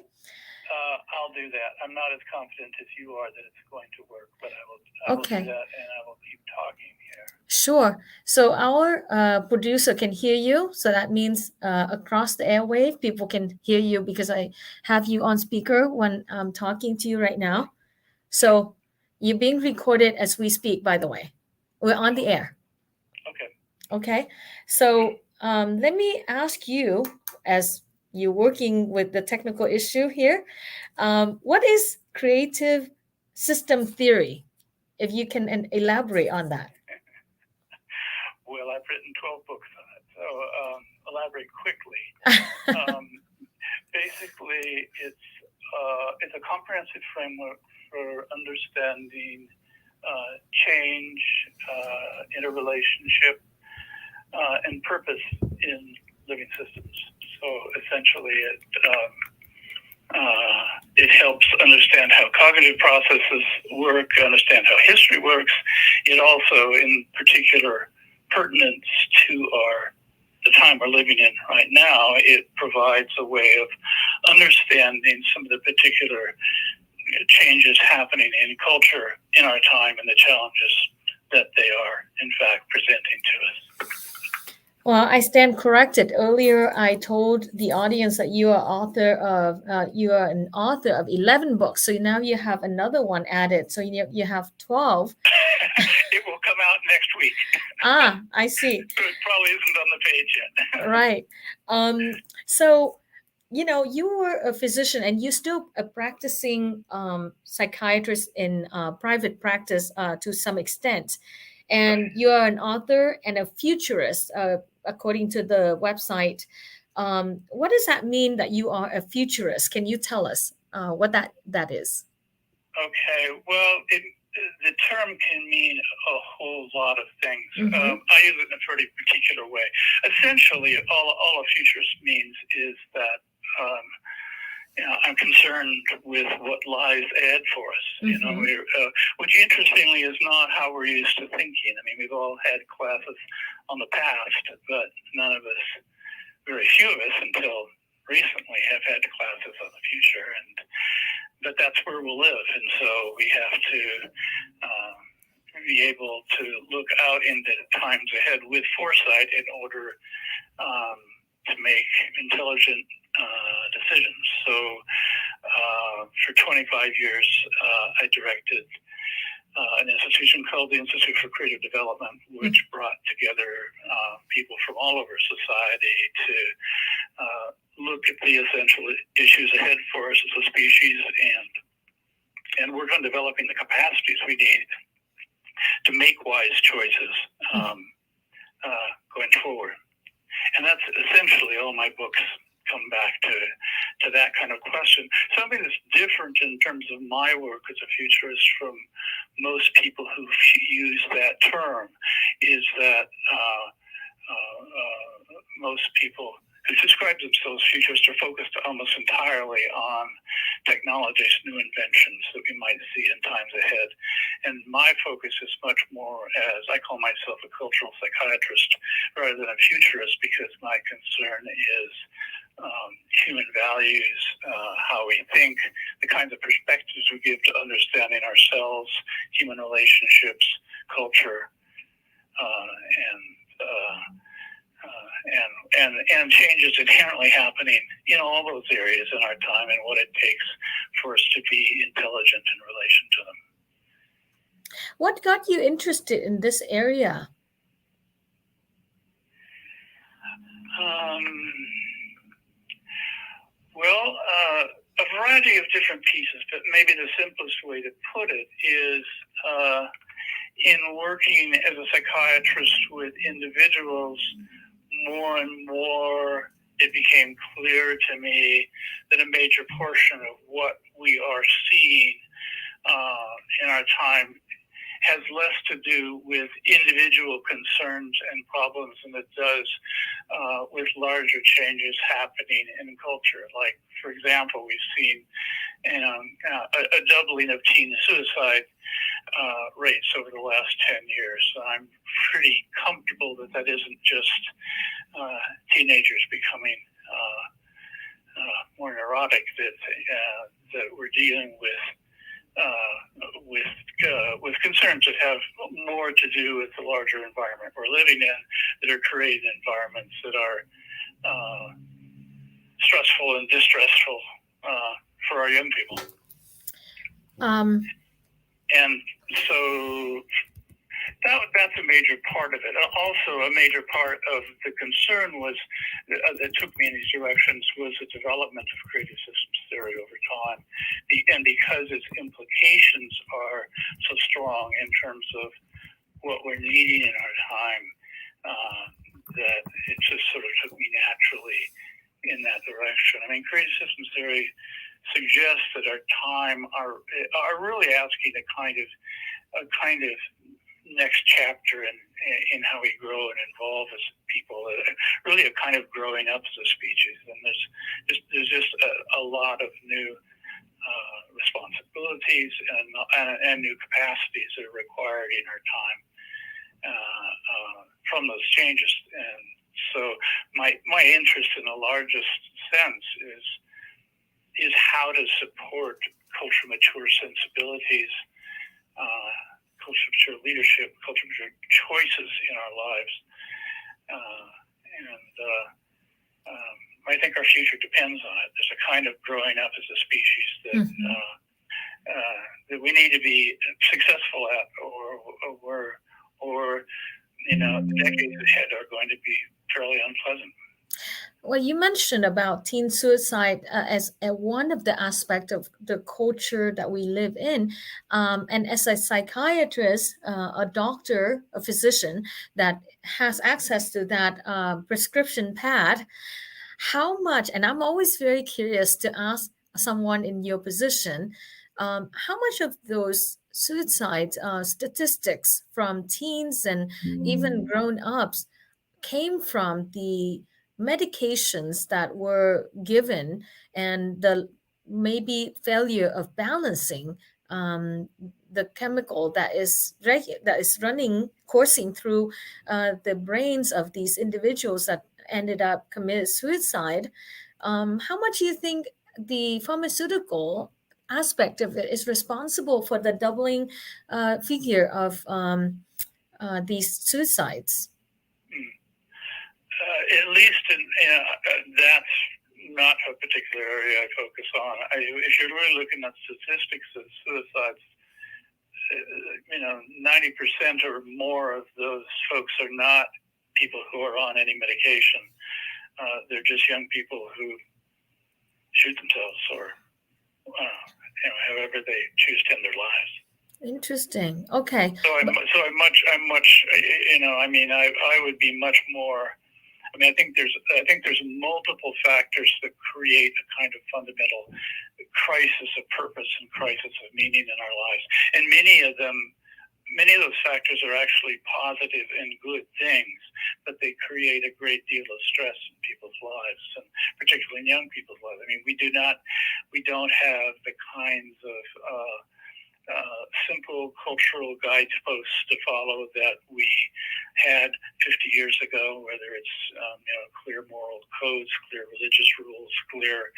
I'll do that. I'm not as confident as you are that it's going to work, but I will do that, and I will keep talking here. Sure. So our producer can hear you. So that means across the airwave, people can hear you because I have you on speaker when I'm talking to you right now. So you're being recorded as we speak, by the way. We're on the air. Okay. Okay. So let me ask you, as you're working with the technical issue here, what is creative system theory? If you can elaborate on that. Well, I've written 12 books on it, so elaborate quickly. Basically, it's a comprehensive framework for understanding change, interrelationship, and purpose in living systems. So essentially, it helps understand how cognitive processes work, understand how history works. It also, in particular, pertinence to the time we're living in right now, it provides a way of understanding some of the particular changes happening in culture in our time and the challenges that they are, in fact, presenting to us. Well, I stand corrected. Earlier, I told the audience that you are an author of 11 books. So now you have another one added. So you have 12. It will come out next week. I see. So it probably isn't on the page yet. Right. So, you were a physician and you still a practicing psychiatrist in private practice to some extent. And you are an author and a futurist, according to the website. What does that mean that you are a futurist? Can you tell us what that is? Okay. Well, the term can mean a whole lot of things. Mm-hmm. I use it in a pretty particular way. Essentially, all a futurist means is that I'm concerned with what lies ahead for us. Mm-hmm. Which interestingly is not how we're used to thinking. I mean, we've all had classes on the past, but none of us, very few of us, until recently, have had classes on the future. But that's where we'll live, and so we have to be able to look out into times ahead with foresight in order to make intelligent decisions. So for 25 years, I directed an institution called the Institute for Creative Development, which brought together people from all over society to look at the essential issues ahead for us as a species and work on developing the capacities we need to make wise choices going forward. And that's essentially all my books come back to that kind of question. Something that's different in terms of my work as a futurist from most people who use that term is that most people who describe themselves futurists are focused almost entirely on technologies, new inventions that we might see in times ahead. And my focus is much more as, I call myself a cultural psychiatrist rather than a futurist, because my concern is human values, how we think, the kinds of perspectives we give to understanding ourselves, human relationships, culture, and changes inherently happening in all those areas in our time, and what it takes for us to be intelligent in relation to them. What got you interested in this area? Well, a variety of different pieces, but maybe the simplest way to put it is in working as a psychiatrist with individuals, more and more it became clear to me that a major portion of what we are seeing in our time has less to do with individual concerns and problems than it does with larger changes happening in culture. Like, for example, we've seen a doubling of teen suicide rates over the last 10 years. So I'm pretty comfortable that that isn't just teenagers becoming more neurotic, that we're dealing with concerns that have more to do with the larger environment we're living in, that are creating environments that are stressful and distressful for our young people. And so that's a major part of it. Also, a major part of the concern was that took me in these directions was the development of creative systems theory over time, and because its implications are so strong in terms of what we're needing in our time, that it just sort of took me naturally in that direction. I mean, creative systems theory suggests that our time are really asking a kind of next chapter in how we grow and evolve as people, really a kind of growing up as a species. And there's just a lot of new responsibilities and new capacities that are required in our time from those changes. And so my interest in the largest sense is how to support culture mature sensibilities, culture mature leadership, culture mature choices in our lives. I think our future depends on it. There's a kind of growing up as a species that we need to be successful at, or or, decades ahead are going to be fairly unpleasant. Well, you mentioned about teen suicide as one of the aspects of the culture that we live in. And as a psychiatrist, a doctor, a physician that has access to that prescription pad, how much, and I'm always very curious to ask someone in your position, how much of those suicide statistics from teens and even grown-ups came from the medications that were given and the maybe failure of balancing the chemical that is coursing through the brains of these individuals that ended up committed suicide. How much do you think the pharmaceutical aspect of it is responsible for the doubling figure of these suicides? At least that's not a particular area I focus on. If you're really looking at statistics of suicides, 90% or more of those folks are not people who are on any medication. They're just young people who shoot themselves or however they choose to end their lives. Interesting. Okay. I would be much more. I think there's multiple factors that create a kind of fundamental crisis of purpose and crisis of meaning in our lives, and many of those factors are actually positive and good things, but they create a great deal of stress in people's lives, and particularly in young people's lives. I mean, we don't have the kinds of simple cultural guideposts to follow that we had 50 years ago, whether it's clear moral codes, clear religious rules, clear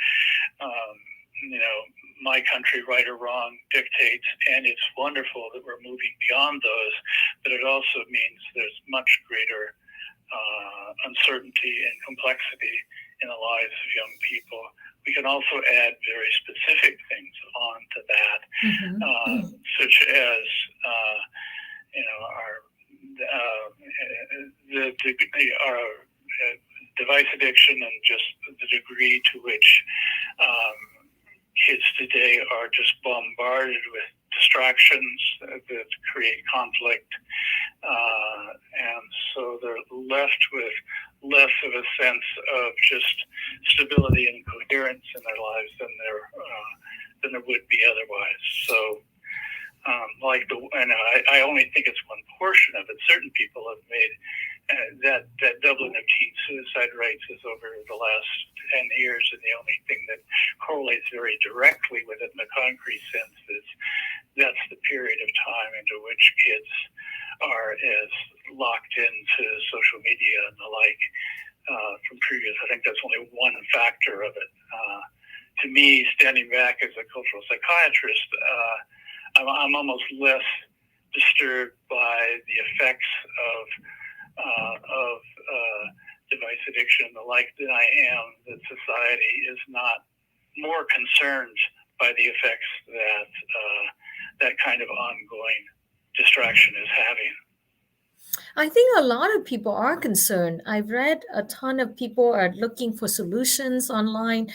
my country, right or wrong dictates. And it's wonderful that we're moving beyond those, but it also means there's much greater uncertainty and complexity in the lives of young people. We can also add very specific things onto that, such as our device addiction and just the degree to which kids today are just bombarded with distractions that create conflict, and so they're left with less of a sense of just stability and coherence in their lives than there would be otherwise. So, I only think it's one portion of it. Certain people have made that doubling of teen suicide rates is over the last 10 years, and the only thing that correlates very directly with it in a concrete sense is that's the period of time into which kids are as locked into social media and the like from previous. I think that's only one factor of it. To me, standing back as a cultural psychiatrist, I'm almost less disturbed by the effects of device addiction and the like than I am that society is not more concerned by the effects that that kind of ongoing distraction is having. I think a lot of people are concerned. I've read a ton of people are looking for solutions online.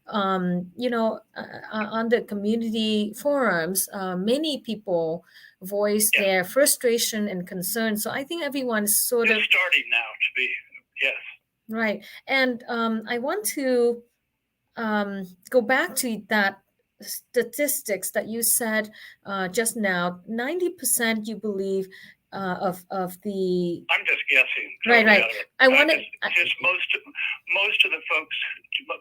On the community forums, many people voice their frustration and concern. So I think everyone's sort of starting now to be, yes. Right. And I want to go back to that statistics that you said just now. 90% you believe of the. I'm just guessing. Right. I want to. Just most of the folks,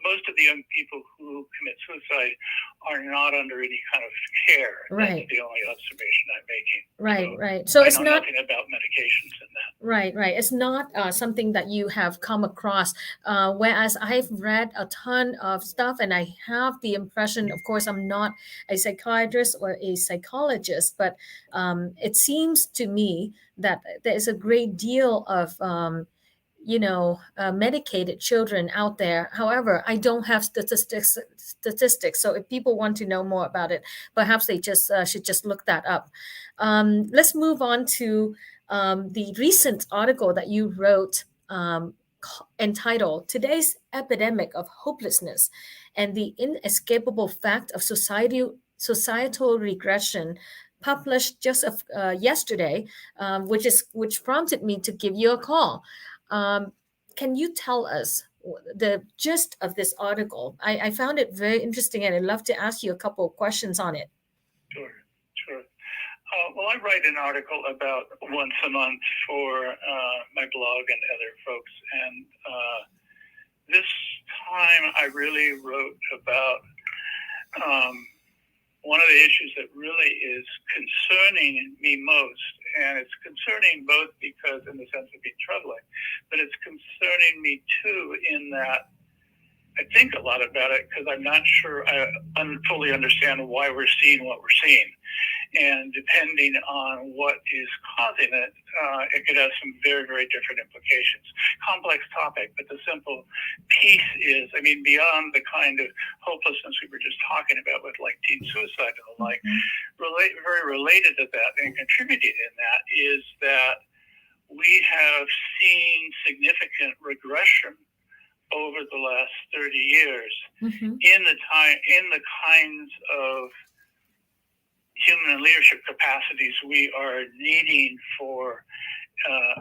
most of the young people who commit suicide are not under any kind of care. Right. That's the only observation I'm making. Right. So it's not nothing about medications in that. Right. It's not something that you have come across. Whereas I've read a ton of stuff, and I have the impression, of course, I'm not a psychiatrist or a psychologist, but it seems to me that there is a great deal of medicated children out there. However, I don't have statistics. So if people want to know more about it, perhaps they just should just look that up. Let's move on to the recent article that you wrote entitled "Today's Epidemic of Hopelessness and the Inescapable Fact of Societal Regression," published just yesterday, which prompted me to give you a call. Can you tell us the gist of this article? I found it very interesting, and I'd love to ask you a couple of questions on it. Sure. Well, I write an article about once a month for my blog and other folks, and this time I really wrote about one of the issues that really is concerning me most, and it's concerning both because in the sense of being troubling, but it's concerning me too in that I think a lot about it because I'm not sure I fully understand why we're seeing what we're seeing. And depending on what is causing it, it could have some very, very different implications. Complex topic, but the simple piece is, I mean, beyond the kind of hopelessness we were just talking about with like teen suicide and the like, very related to that and contributing in that is that we have seen significant regression over the last 30 years in the kinds of human and leadership capacities we are needing for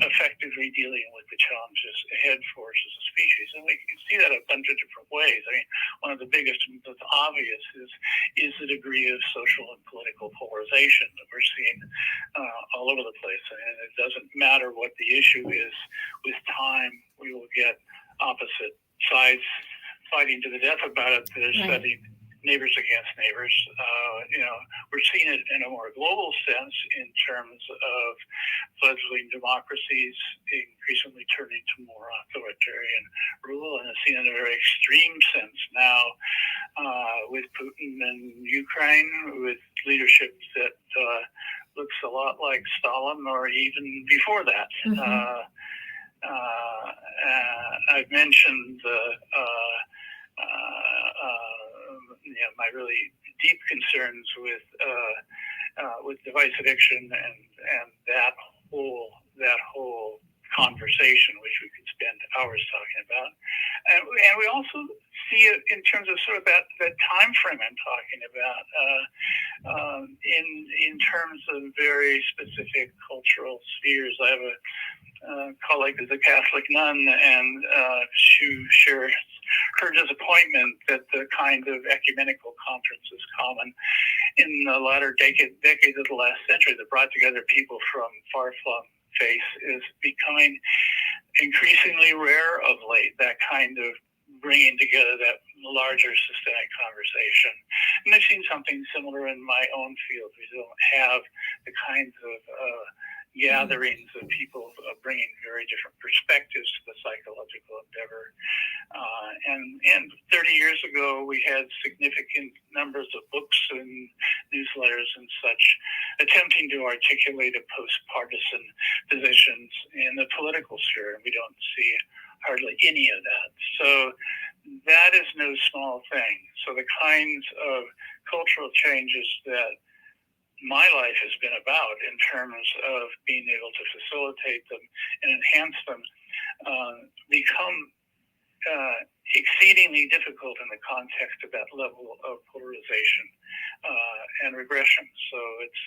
effectively dealing with the challenges ahead for us as a species. And we can see that a bunch of different ways. I mean, one of the biggest and most obvious is the degree of social and political polarization that we're seeing all over the place. And it doesn't matter what the issue is, with time we will get opposite sides fighting to the death about it. They're setting neighbors against neighbors. We're seeing it in a more global sense in terms of fledgling democracies increasingly turning to more authoritarian rule, and it's seen in a very extreme sense now with Putin and Ukraine, with leadership that looks a lot like Stalin or even before that. I've mentioned my really deep concerns with device addiction and that whole conversation, which we could spend hours talking about, and we also see it in terms of sort of that time frame I'm talking about, in terms of very specific cultural spheres. I have a colleague who's a Catholic nun, and she shares her disappointment that the kind of ecumenical conferences common in the latter decades of the last century that brought together people from far-flung faiths is becoming increasingly rare of late, that kind of bringing together that larger systemic conversation. And I've seen something similar in my own field. We don't have the kinds of gatherings of people bringing very different perspectives to the psychological endeavor. And 30 years ago, we had significant numbers of books and newsletters and such attempting to articulate a post-partisan positions in the political sphere, and we don't see hardly any of that. So that is no small thing. So the kinds of cultural changes that my life has been about in terms of being able to facilitate them and enhance them become exceedingly difficult in the context of that level of polarization and regression. So it's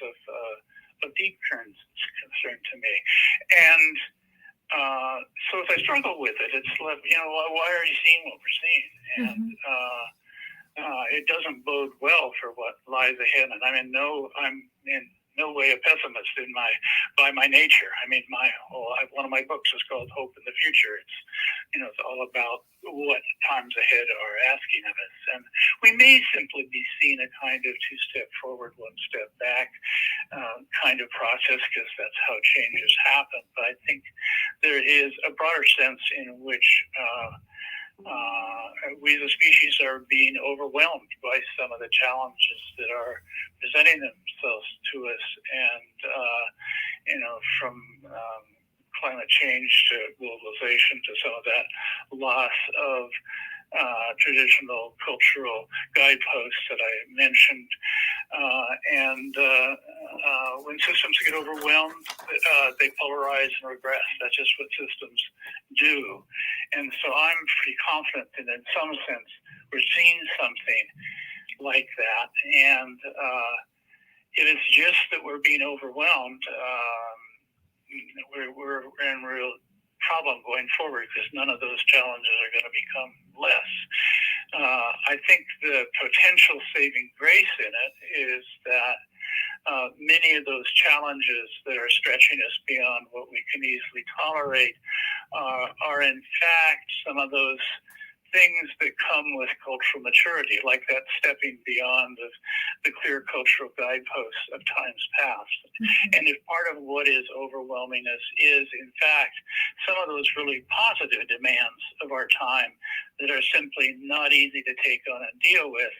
of deep concern to me. And so as I struggle with it, it's like, why are you seeing what we're seeing? And it doesn't bode well for what lies ahead. And I'm in no way a pessimist by my nature. I mean, one of my books is called Hope in the Future. It's it's all about what times ahead are asking of us, and we may simply be seeing a kind of two-step forward, one-step back kind of process, because that's how changes happen. But I think there is a broader sense in which we as a species are being overwhelmed by some of the challenges that are presenting themselves to us, and from climate change to globalization to some of that loss of traditional cultural guideposts that I mentioned. When systems get overwhelmed, they polarize and regress. That's just what systems do. And so I'm pretty confident that in some sense we're seeing something like that. And it is just that we're being overwhelmed. We're in real problem going forward because none of those challenges are going to become less. I think the potential saving grace in it is that many of those challenges that are stretching us beyond what we can easily tolerate are in fact some of those things that come with cultural maturity, like that stepping beyond the clear cultural guideposts of times past. Mm-hmm. And if part of what is overwhelming us is, in fact, some of those really positive demands of our time that are simply not easy to take on and deal with,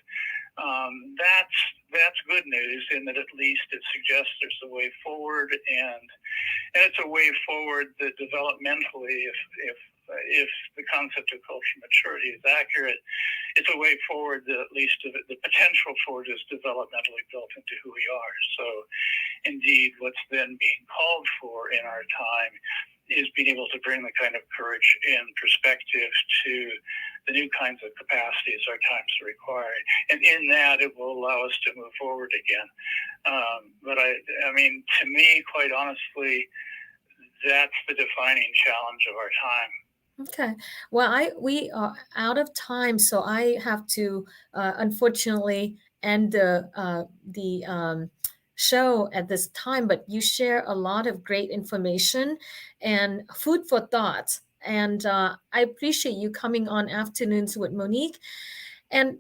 that's good news in that at least it suggests there's a way forward, and it's a way forward that developmentally, if the concept of cultural maturity is accurate, it's a way forward that at least the potential for it is developmentally built into who we are. So indeed, what's then being called for in our time is being able to bring the kind of courage and perspective to the new kinds of capacities our times require. And in that, it will allow us to move forward again. But I mean, to me, quite honestly, that's the defining challenge of our time. Okay. Well, we are out of time, so I have to unfortunately end the show at this time. But you share a lot of great information and food for thought, and I appreciate you coming on Afternoons with Monique. And,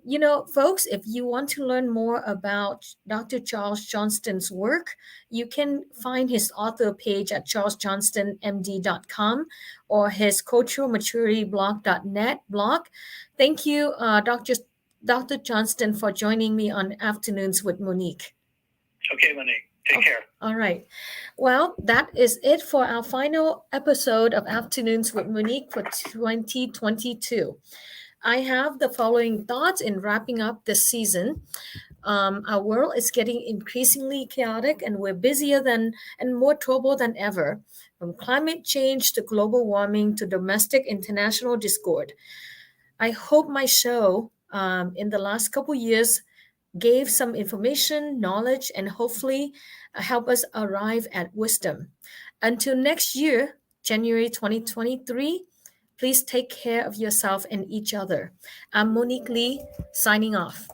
folks, if you want to learn more about Dr. Charles Johnston's work, you can find his author page at charlesjohnstonmd.com or his culturalmaturityblog.net blog. Thank you, Dr. Johnston, for joining me on Afternoons with Monique. Okay, Monique. Take care. All right. Well, that is it for our final episode of Afternoons with Monique for 2022. I have the following thoughts in wrapping up this season. Our world is getting increasingly chaotic, and we're busier and more troubled than ever, from climate change to global warming to domestic international discord. I hope my show in the last couple years gave some information, knowledge, and hopefully help us arrive at wisdom. Until next year, January 2023, please take care of yourself and each other. I'm Monique Lee, signing off.